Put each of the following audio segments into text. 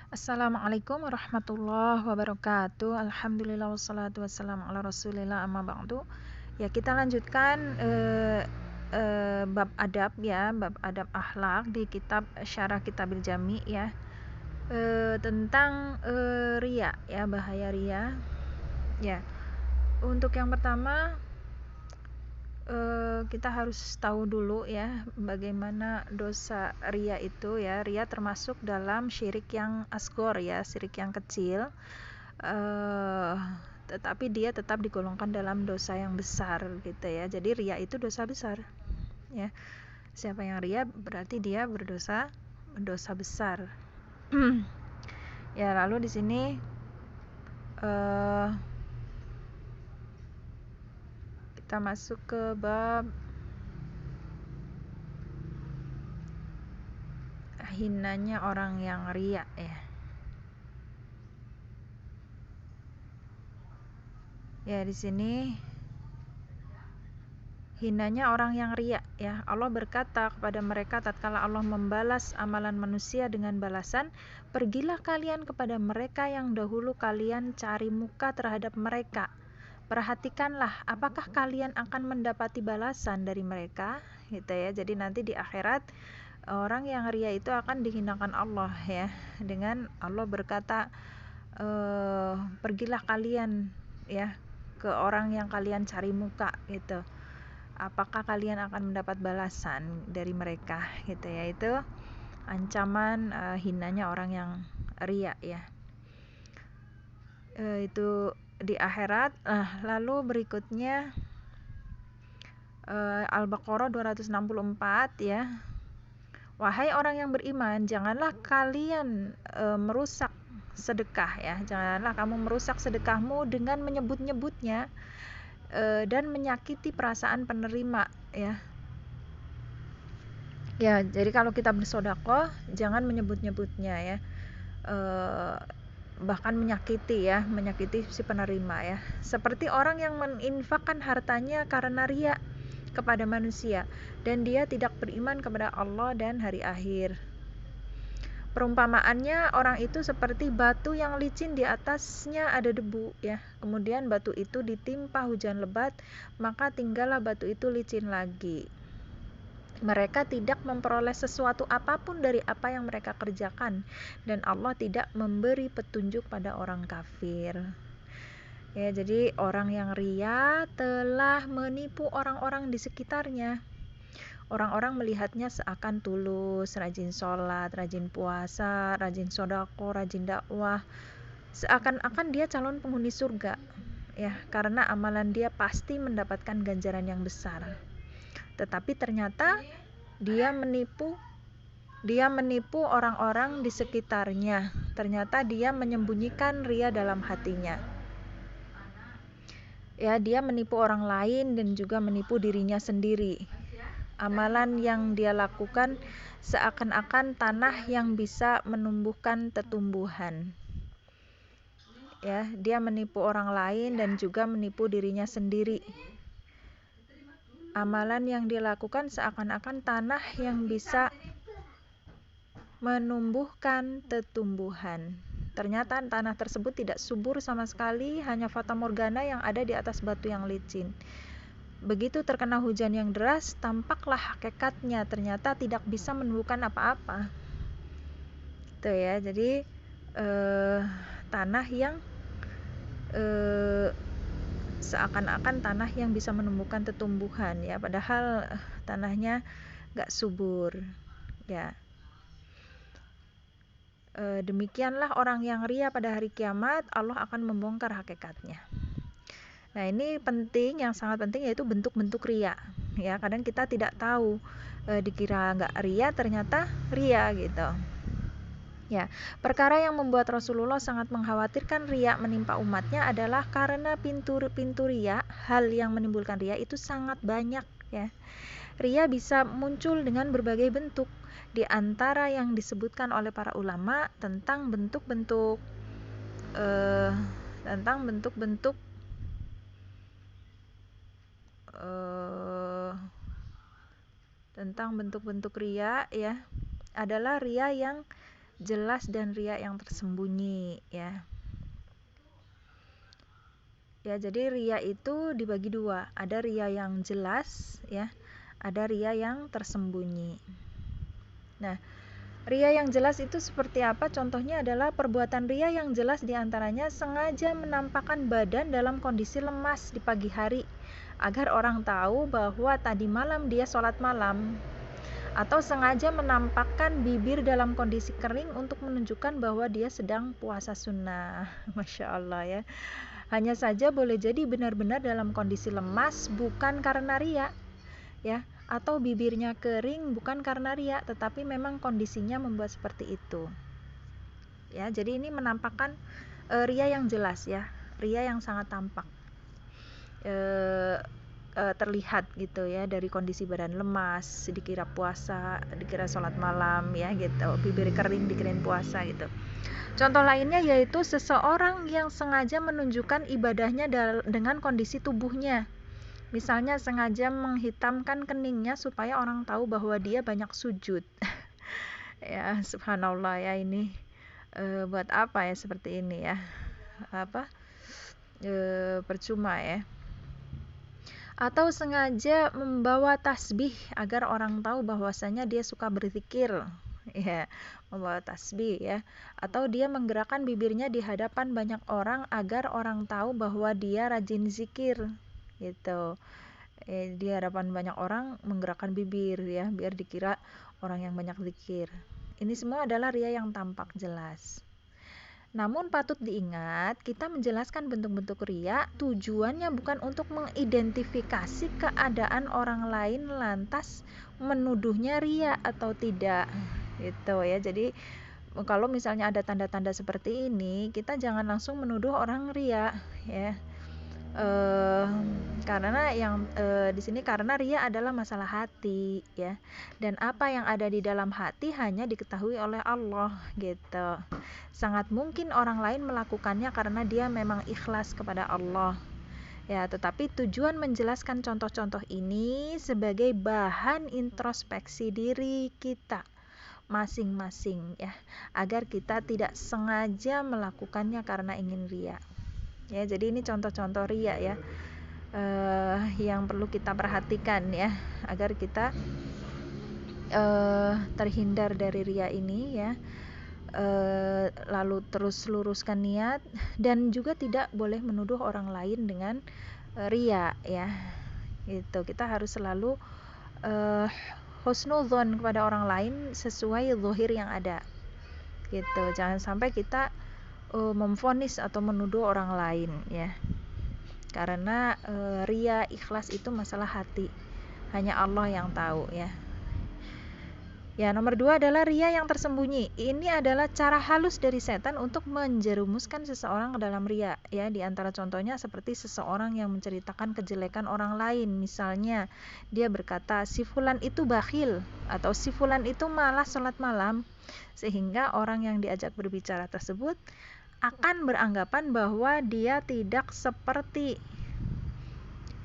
Assalamualaikum warahmatullahi wabarakatuh. Alhamdulillah wassalatu wassalamu ala rasulillah amma ba'du. Ya, kita lanjutkan bab adab ya, bab adab akhlak di kitab Syarah Kitabil Jami ya. Tentang riya ya, bahaya riya. Ya. Untuk yang pertama kita harus tahu dulu ya bagaimana dosa riya itu ya. Riya termasuk dalam syirik yang asghar ya, syirik yang kecil. Tetapi dia tetap digolongkan dalam dosa yang besar gitu ya. Jadi riya itu dosa besar ya. Siapa yang riya berarti dia berdosa besar. Ya, lalu di sini kita masuk ke bab hinanya orang yang riya ya. Ya, di sini hinanya orang yang riya ya. Allah berkata kepada mereka tatkala Allah membalas amalan manusia dengan balasan, pergilah kalian kepada mereka yang dahulu kalian cari muka terhadap mereka. Perhatikanlah apakah kalian akan mendapati balasan dari mereka gitu ya. Jadi nanti di akhirat orang yang riya itu akan dihinakan Allah ya, dengan Allah berkata pergilah kalian ya ke orang yang kalian cari muka gitu. Apakah kalian akan mendapat balasan dari mereka gitu ya. Itu ancaman hinanya orang yang riya ya. Itu di akhirat. Lalu berikutnya Al-Baqarah 264 ya. Wahai orang yang beriman, janganlah kalian merusak sedekah ya. Janganlah kamu merusak sedekahmu dengan menyebut-nyebutnya dan menyakiti perasaan penerima ya. Ya, jadi kalau kita bersedekah jangan menyebut-nyebutnya ya. Bahkan menyakiti si penerima ya. Seperti orang yang menginfakkan hartanya karena riya kepada manusia dan dia tidak beriman kepada Allah dan hari akhir. Perumpamaannya orang itu seperti batu yang licin, di atasnya ada debu ya. Kemudian batu itu ditimpa hujan lebat, maka tinggallah batu itu licin lagi. Mereka tidak memperoleh sesuatu apapun dari apa yang mereka kerjakan, dan Allah tidak memberi petunjuk pada orang kafir. Ya, jadi orang yang riya telah menipu orang-orang di sekitarnya. Orang-orang melihatnya seakan tulus, rajin sholat, rajin puasa, rajin sodako, rajin dakwah. Seakan-akan dia calon penghuni surga, ya, karena amalan dia pasti mendapatkan ganjaran yang besar. Tetapi ternyata dia menipu orang-orang di sekitarnya. Ternyata dia menyembunyikan riya dalam hatinya. Ya, dia menipu orang lain dan juga menipu dirinya sendiri. Amalan yang dia lakukan seakan-akan tanah yang bisa menumbuhkan tetumbuhan. Ya, dia menipu orang lain dan juga menipu dirinya sendiri. Amalan yang dilakukan seakan-akan tanah yang bisa menumbuhkan tetumbuhan. Ternyata tanah tersebut tidak subur sama sekali, hanya fata morgana yang ada di atas batu yang licin. Begitu terkena hujan yang deras, tampaklah hakikatnya, ternyata tidak bisa menumbuhkan apa-apa. Itu ya, jadi tanah yang seakan-akan tanah yang bisa menumbuhkan tetumbuhan ya, padahal tanahnya gak subur ya. Demikianlah orang yang riya pada hari kiamat, Allah akan membongkar hakikatnya. Nah, ini penting, yang sangat penting, yaitu bentuk-bentuk riya ya. Kadang kita tidak tahu, dikira nggak riya ternyata riya gitu ya. Perkara yang membuat Rasulullah sangat mengkhawatirkan riya menimpa umatnya adalah karena pintu riya, hal yang menimbulkan riya itu sangat banyak ya. Riya bisa muncul dengan berbagai bentuk, di antara yang disebutkan oleh para ulama tentang bentuk-bentuk riya ya, adalah riya yang jelas dan riya yang tersembunyi, ya. Ya, jadi riya itu dibagi dua, ada riya yang jelas, ya, ada riya yang tersembunyi. Nah, riya yang jelas itu seperti apa? Contohnya adalah perbuatan riya yang jelas diantaranya sengaja menampakkan badan dalam kondisi lemas di pagi hari agar orang tahu bahwa tadi malam dia sholat malam, atau sengaja menampakkan bibir dalam kondisi kering untuk menunjukkan bahwa dia sedang puasa sunnah. Masya Allah, ya. Hanya saja boleh jadi benar-benar dalam kondisi lemas bukan karena riya, ya, atau bibirnya kering bukan karena riya, tetapi memang kondisinya membuat seperti itu, ya. Jadi ini menampakkan riya yang jelas, ya, riya yang sangat tampak, terlihat gitu, ya, dari kondisi badan lemas dikira puasa, dikira sholat malam, ya, gitu, bibir kering dikirain puasa gitu. Contoh lainnya yaitu seseorang yang sengaja menunjukkan ibadahnya dengan kondisi tubuhnya. Misalnya sengaja menghitamkan keningnya supaya orang tahu bahwa dia banyak sujud. Ya, subhanallah, ya, ini buat apa ya seperti ini, ya? Percuma, ya. Atau sengaja membawa tasbih agar orang tahu bahwasanya dia suka berzikir, ya, membawa tasbih, ya, atau dia menggerakkan bibirnya di hadapan banyak orang agar orang tahu bahwa dia rajin zikir, gitu. Di hadapan banyak orang menggerakkan bibir, ya, biar dikira orang yang banyak zikir. Ini semua adalah riya yang tampak jelas. Namun patut diingat, kita menjelaskan bentuk-bentuk riya tujuannya bukan untuk mengidentifikasi keadaan orang lain lantas menuduhnya riya atau tidak, gitu, ya. Jadi kalau misalnya ada tanda-tanda seperti ini, kita jangan langsung menuduh orang riya, ya. Karena yang di sini karena riya adalah masalah hati, ya, dan apa yang ada di dalam hati hanya diketahui oleh Allah, gitu. Sangat mungkin orang lain melakukannya karena dia memang ikhlas kepada Allah, ya, tetapi tujuan menjelaskan contoh-contoh ini sebagai bahan introspeksi diri kita masing-masing, ya, agar kita tidak sengaja melakukannya karena ingin riya. Ya, jadi ini contoh-contoh riya, ya, yang perlu kita perhatikan, ya, agar kita terhindar dari riya ini, ya. Lalu terus luruskan niat dan juga tidak boleh menuduh orang lain dengan riya, ya, gitu. Kita harus selalu husnudzon kepada orang lain sesuai zahir yang ada, gitu. Jangan sampai kita memvonis atau menuduh orang lain, ya, karena riya ikhlas itu masalah hati, hanya Allah yang tahu, ya. Ya, nomor 2 adalah riya yang tersembunyi. Ini adalah cara halus dari setan untuk menjerumuskan seseorang ke dalam riya, ya. Di antara contohnya seperti seseorang yang menceritakan kejelekan orang lain. Misalnya, dia berkata, si fulan itu bakhil, atau si fulan itu malas sholat malam, sehingga orang yang diajak berbicara tersebut akan beranggapan bahwa dia tidak seperti,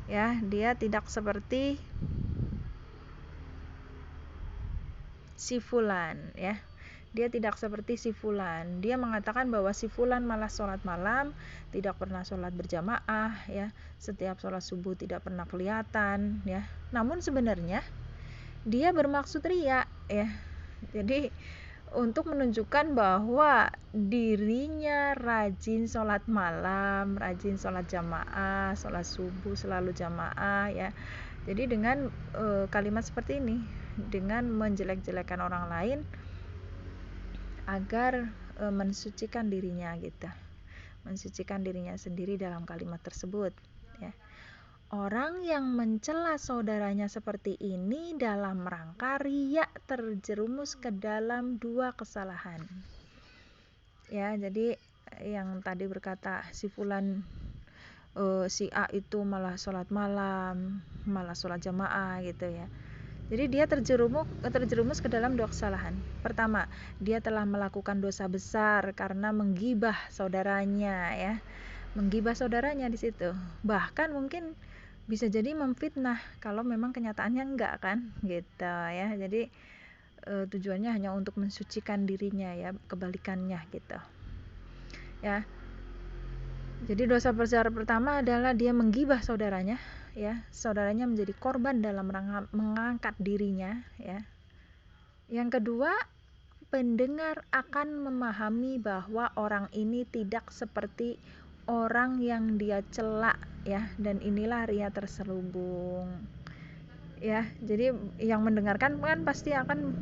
ya, dia tidak seperti si fulan, ya. Dia tidak seperti si fulan. Dia mengatakan bahwa si fulan malas sholat malam, tidak pernah sholat berjamaah, ya. Setiap sholat subuh tidak pernah kelihatan, ya. Namun sebenarnya dia bermaksud riya, ya. Jadi untuk menunjukkan bahwa dirinya rajin sholat malam, rajin sholat jamaah, sholat subuh selalu jamaah, ya. Jadi dengan kalimat seperti ini, dengan menjelek-jelekan orang lain agar mensucikan dirinya, gitu, mensucikan dirinya sendiri dalam kalimat tersebut, ya. Orang yang mencela saudaranya seperti ini dalam rangka riya terjerumus ke dalam dua kesalahan, ya. Jadi yang tadi berkata si fulan, si A itu malah sholat malam, malah sholat jamaah, gitu, ya. Jadi dia terjerumus ke dalam dua kesalahan. Pertama, dia telah melakukan dosa besar karena menggibah saudaranya, ya. Menggibah saudaranya di situ. Bahkan mungkin bisa jadi memfitnah kalau memang kenyataannya enggak, kan, gitu, ya. Jadi tujuannya hanya untuk mensucikan dirinya ya, kebalikannya gitu ya. Jadi dosa besar pertama adalah dia menggibah saudaranya ya, saudaranya menjadi korban dalam mengangkat dirinya ya. Yang kedua, pendengar akan memahami bahwa orang ini tidak seperti orang yang dia celak ya, dan inilah ria terselubung ya. Jadi yang mendengarkan kan pasti akan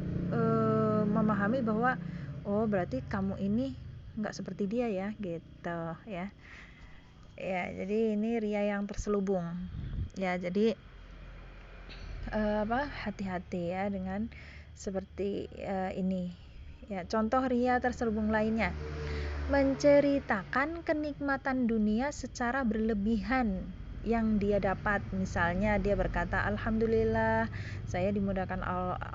memahami bahwa oh berarti kamu ini nggak seperti dia ya gitu ya. Ya, jadi ini ria yang terselubung ya. Jadi hati-hati ya dengan seperti ini ya. Contoh ria terselubung lainnya, menceritakan kenikmatan dunia secara berlebihan yang dia dapat. Misalnya dia berkata, alhamdulillah saya dimudahkan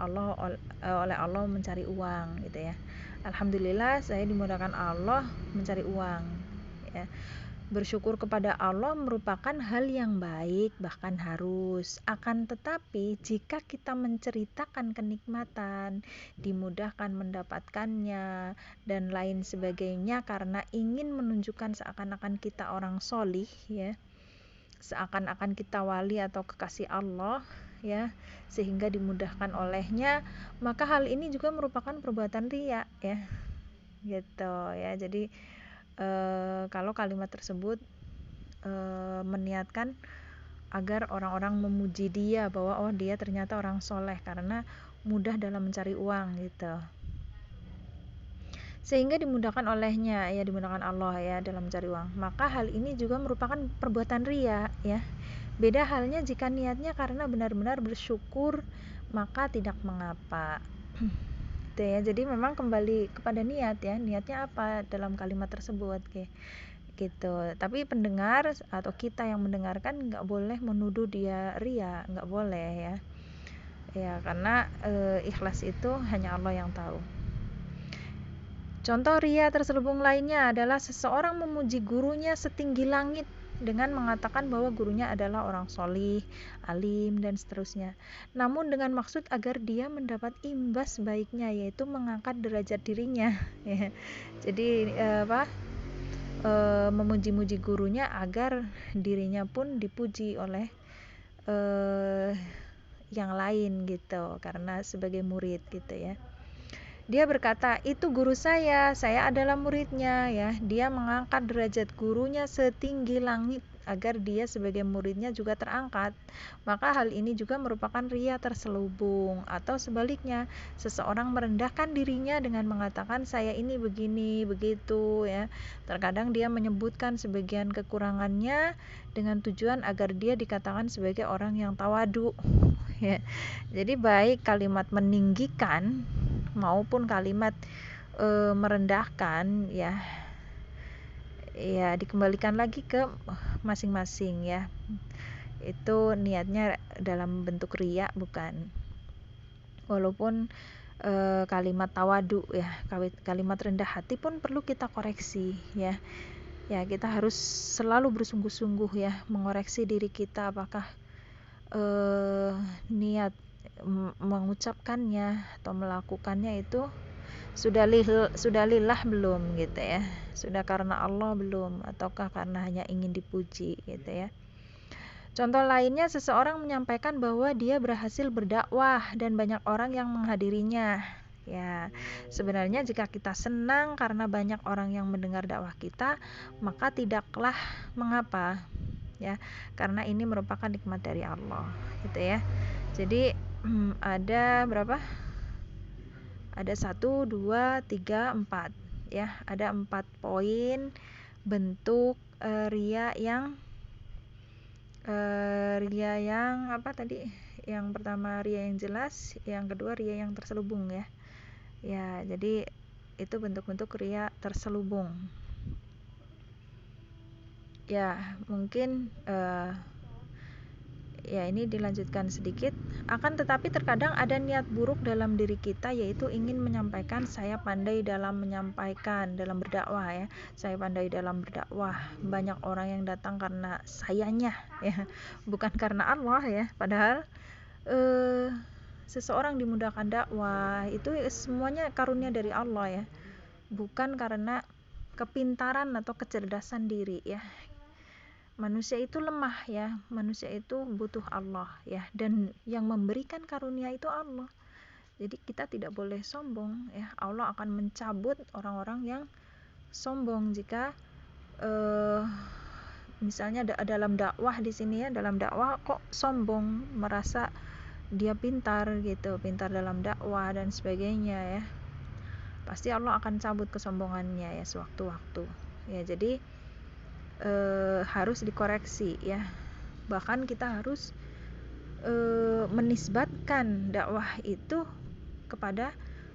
oleh Allah mencari uang gitu ya. Alhamdulillah saya dimudahkan Allah mencari uang ya. Bersyukur kepada Allah merupakan hal yang baik, bahkan harus. Akan tetapi, jika kita menceritakan kenikmatan, dimudahkan mendapatkannya, dan lain sebagainya karena ingin menunjukkan seakan-akan kita orang solih, ya, seakan-akan kita wali atau kekasih Allah, ya, sehingga dimudahkan olehnya, maka hal ini juga merupakan perbuatan riya, ya, gitu ya. Jadi kalau kalimat tersebut meniatkan agar orang-orang memuji dia bahwa oh dia ternyata orang soleh karena mudah dalam mencari uang gitu, sehingga dimudahkan olehnya ya, dimudahkan Allah ya dalam mencari uang, maka hal ini juga merupakan perbuatan riya ya. Beda halnya jika niatnya karena benar-benar bersyukur, maka tidak mengapa. Gitu ya. Jadi memang kembali kepada niat ya, niatnya apa dalam kalimat tersebut gitu. Tapi pendengar atau kita yang mendengarkan nggak boleh menuduh dia ria, nggak boleh ya. Ya karena ikhlas itu hanya Allah yang tahu. Contoh ria terselubung lainnya adalah seseorang memuji gurunya setinggi langit dengan mengatakan bahwa gurunya adalah orang solih, alim, dan seterusnya. Namun dengan maksud agar dia mendapat imbas baiknya, yaitu mengangkat derajat dirinya. Jadi memuji-muji gurunya agar dirinya pun dipuji oleh yang lain gitu, karena sebagai murid gitu ya. Dia berkata, itu guru saya adalah muridnya ya. Dia mengangkat derajat gurunya setinggi langit agar dia sebagai muridnya juga terangkat. Maka hal ini juga merupakan ria terselubung. Atau sebaliknya, seseorang merendahkan dirinya dengan mengatakan saya ini begini, begitu ya. Terkadang dia menyebutkan sebagian kekurangannya dengan tujuan agar dia dikatakan sebagai orang yang tawadu ya. Jadi baik kalimat meninggikan maupun kalimat merendahkan ya dikembalikan lagi ke masing-masing ya. Itu niatnya dalam bentuk riya bukan. Walaupun kalimat tawadu ya, kalimat rendah hati pun perlu kita koreksi ya. Ya, kita harus selalu bersungguh-sungguh ya mengoreksi diri kita apakah niat mengucapkannya atau melakukannya itu sudah lillah belum gitu ya, sudah karena Allah belum, ataukah karena hanya ingin dipuji gitu ya. Contoh lainnya, seseorang menyampaikan bahwa dia berhasil berdakwah dan banyak orang yang menghadirinya ya. Sebenarnya jika kita senang karena banyak orang yang mendengar dakwah kita, maka tidaklah mengapa ya, karena ini merupakan nikmat dari Allah gitu ya. Jadi ada berapa? Ada 1, 2, 3, 4 ya. Ada 4 poin bentuk ria yang apa tadi? Yang pertama ria yang jelas, yang kedua ria yang terselubung ya. Ya, jadi itu bentuk-bentuk ria terselubung. Ya, mungkin ya ini dilanjutkan sedikit. Akan tetapi terkadang ada niat buruk dalam diri kita, yaitu ingin menyampaikan saya pandai dalam menyampaikan, dalam berdakwah ya. Saya pandai dalam berdakwah. Banyak orang yang datang karena sayanya ya, bukan karena Allah ya. Padahal seseorang dimudahkan dakwah, itu semuanya karunia dari Allah ya, bukan karena kepintaran atau kecerdasan diri ya. Manusia itu lemah ya, manusia itu butuh Allah ya, dan yang memberikan karunia itu Allah. Jadi kita tidak boleh sombong ya. Allah akan mencabut orang-orang yang sombong jika misalnya dalam dakwah di sini ya, dalam dakwah kok sombong, merasa dia pintar gitu, pintar dalam dakwah dan sebagainya ya. Pasti Allah akan cabut kesombongannya ya sewaktu-waktu. Ya, jadi harus dikoreksi ya. Bahkan kita harus menisbatkan dakwah itu kepada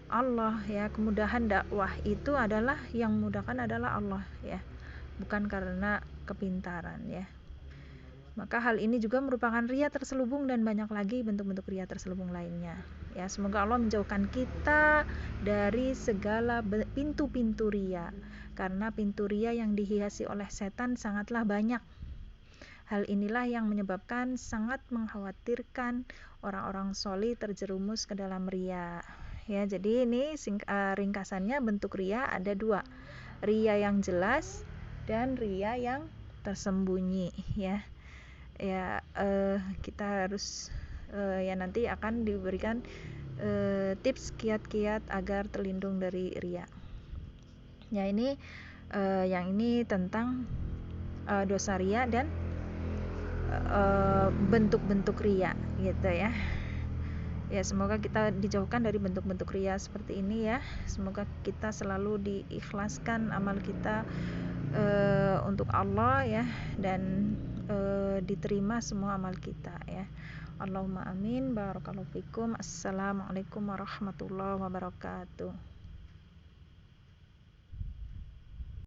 Allah ya. Kemudahan dakwah itu adalah yang memudahkan adalah Allah ya, bukan karena kepintaran ya. Maka hal ini juga merupakan riya terselubung dan banyak lagi bentuk-bentuk riya terselubung lainnya ya. Semoga Allah menjauhkan kita dari segala pintu-pintu riya, karena pintu riya yang dihiasi oleh setan sangatlah banyak. Hal inilah yang menyebabkan sangat mengkhawatirkan orang-orang solih terjerumus ke dalam riya ya. Jadi ini ringkasannya, bentuk riya ada dua, riya yang jelas dan riya yang tersembunyi ya. Ya, kita harus ya nanti akan diberikan tips kiat-kiat agar terlindung dari riya. Ya, ini yang ini tentang dosa riya dan bentuk-bentuk riya gitu ya. Ya, semoga kita dijauhkan dari bentuk-bentuk riya seperti ini ya. Semoga kita selalu diikhlaskan amal kita untuk Allah ya, dan diterima semua amal kita ya. Allahumma amin. Barakallahu fikum. Assalamualaikum warahmatullahi wabarakatuh.